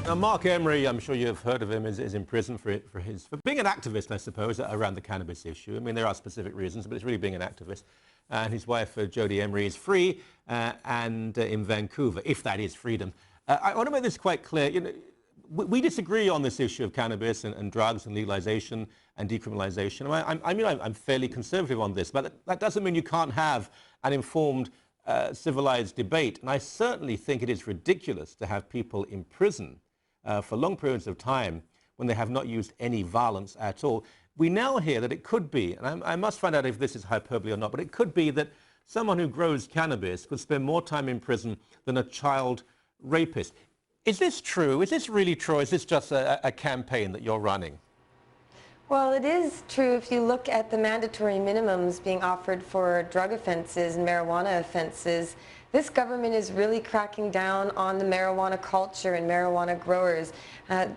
Now, Mark Emery, I'm sure you've heard of him, is in prison for being an activist, I suppose, around the cannabis issue. I mean, there are specific reasons, but it's really being an activist. And his wife, Jodie Emery, is free and in Vancouver, if that is freedom. I want to make this quite clear. You know, we disagree on this issue of cannabis and drugs and legalization and decriminalization. I'm fairly conservative on this, but that doesn't mean you can't have an informed, civilized debate. And I certainly think it is ridiculous to have people in prison for long periods of time when they have not used any violence at all. We now hear that it could be, and I must find out if this is hyperbole or not, but it could be that someone who grows cannabis could spend more time in prison than a child rapist. Is this true? Is this really true? Is this just a campaign that you're running? Well, it is true if you look at the mandatory minimums being offered for drug offenses and marijuana offenses. This government is really cracking down on the marijuana culture and marijuana growers.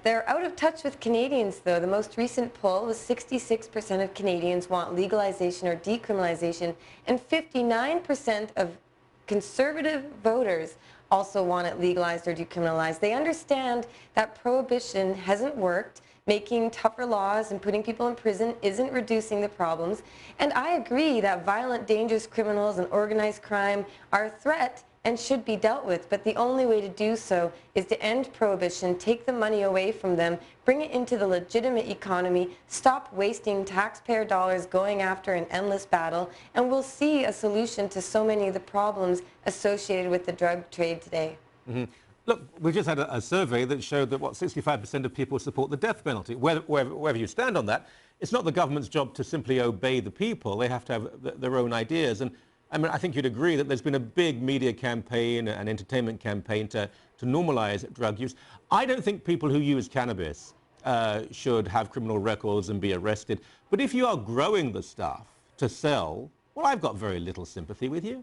They're out of touch with Canadians, though. The most recent poll was 66% of Canadians want legalization or decriminalization, and 59% of conservative voters also want it legalized or decriminalized. They understand that prohibition hasn't worked. Making tougher laws and putting people in prison isn't reducing the problems. And I agree that violent, dangerous criminals and organized crime are a threat and should be dealt with. But the only way to do so is to end prohibition, take the money away from them, bring it into the legitimate economy, stop wasting taxpayer dollars going after an endless battle, and we'll see a solution to so many of the problems associated with the drug trade today. Mm-hmm. Look, we just had a survey that showed that, 65% of people support the death penalty. Wherever you stand on that, it's not the government's job to simply obey the people. They have to have their own ideas. And I mean, I think you'd agree that there's been a big media campaign and entertainment campaign to normalize drug use. I don't think people who use cannabis should have criminal records and be arrested. But if you are growing the stuff to sell, well, I've got very little sympathy with you.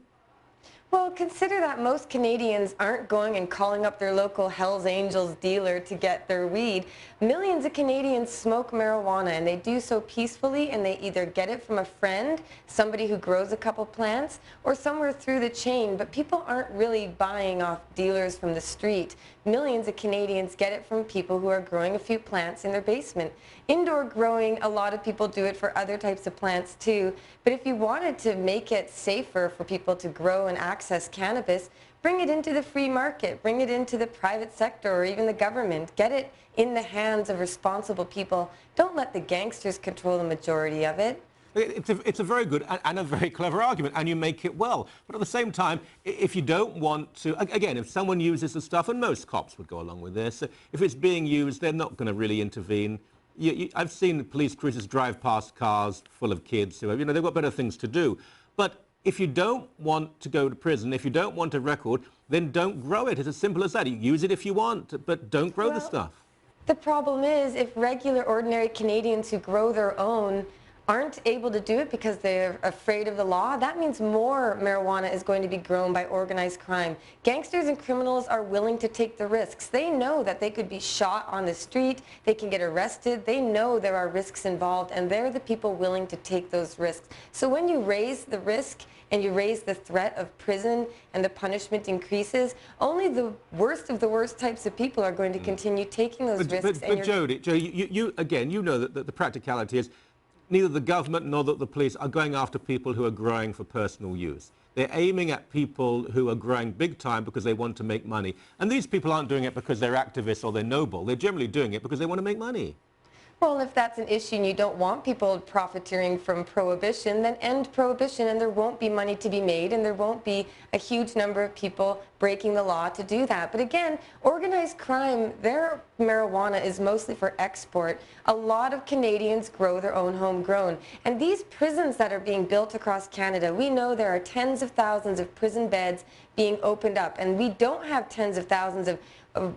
Well, consider that most Canadians aren't going and calling up their local Hells Angels dealer to get their weed. Millions of Canadians smoke marijuana, and they do so peacefully, and they either get it from a friend, somebody who grows a couple plants, or somewhere through the chain. But people aren't really buying off dealers from the street. Millions of Canadians get it from people who are growing a few plants in their basement. Indoor growing, a lot of people do it for other types of plants too. But if you wanted to make it safer for people to grow and access cannabis, bring it into the free market, bring it into the private sector or even the government. Get it in the hands of responsible people. Don't let the gangsters control the majority of it. It's a very good and a very clever argument, and you make it well. But at the same time, if you don't want to, again, if someone uses the stuff, and most cops would go along with this, if it's being used, they're not going to really intervene. I've seen police cruisers drive past cars full of kids who, they've got better things to do. But if you don't want to go to prison, if you don't want a record, then don't grow it. It's as simple as that. You use it if you want, but don't grow the stuff. The problem is, if regular, ordinary Canadians who grow their own aren't able to do it because they're afraid of the law, that means more marijuana is going to be grown by organized crime. Gangsters and criminals are willing to take the risks. They know that they could be shot on the street, they can get arrested, they know there are risks involved, and they're the people willing to take those risks. So when you raise the risk and you raise the threat of prison and the punishment increases, only the worst of the worst types of people are going to continue taking those risks. But Jodie, you know that the practicality is neither the government nor the police are going after people who are growing for personal use. They're aiming at people who are growing big time because they want to make money. And these people aren't doing it because they're activists or they're noble. They're generally doing it because they want to make money. Well, if that's an issue and you don't want people profiteering from prohibition, then end prohibition and there won't be money to be made and there won't be a huge number of people breaking the law to do that. But again, organized crime, their marijuana is mostly for export. A lot of Canadians grow their own homegrown. And these prisons that are being built across Canada, we know there are tens of thousands of prison beds being opened up. And we don't have tens of thousands of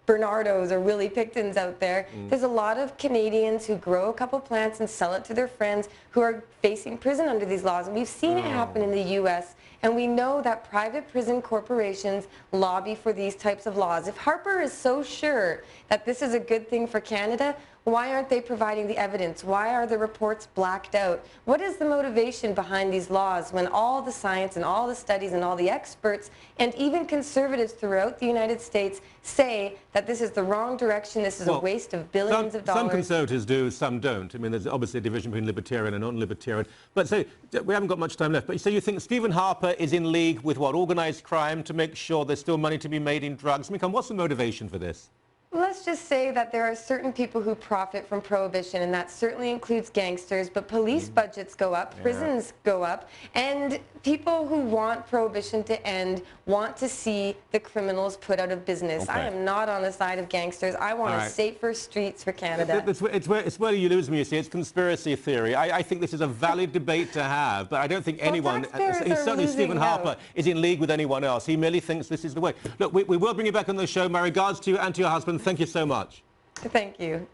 Bernardos or Willie Pictons out there. There's a lot of Canadians who grow a couple plants and sell it to their friends who are facing prison under these laws. And we've seen it happen in the U.S. And we know that private prison corporations lobby for these types of laws. If Harper is so sure that this is a good thing for Canada, Why aren't they providing the evidence? Why are the reports blacked out? What is the motivation behind these laws when all the science and all the studies and all the experts and even conservatives throughout the United States say that this is the wrong direction, this is a waste of billions of dollars? Some conservatives do, some don't. I mean, there's obviously a division between libertarian and non-libertarian. But so, we haven't got much time left, but so you think Stephen Harper is in league with what, organised crime to make sure there's still money to be made in drugs? I mean, what's the motivation for this? Let's just say that there are certain people who profit from prohibition, and that certainly includes gangsters, but police budgets go up, prisons go up, and people who want prohibition to end want to see the criminals put out of business. I am not on the side of gangsters. I want safer streets for Canada. It's where you lose me, you see. It's conspiracy theory. I think this is a valid debate to have, but I don't think anyone, certainly Stephen Harper, is in league with anyone else. He merely thinks this is the way. Look, we will bring you back on the show. My regards to you and to your husband. Thank you so much. Thank you.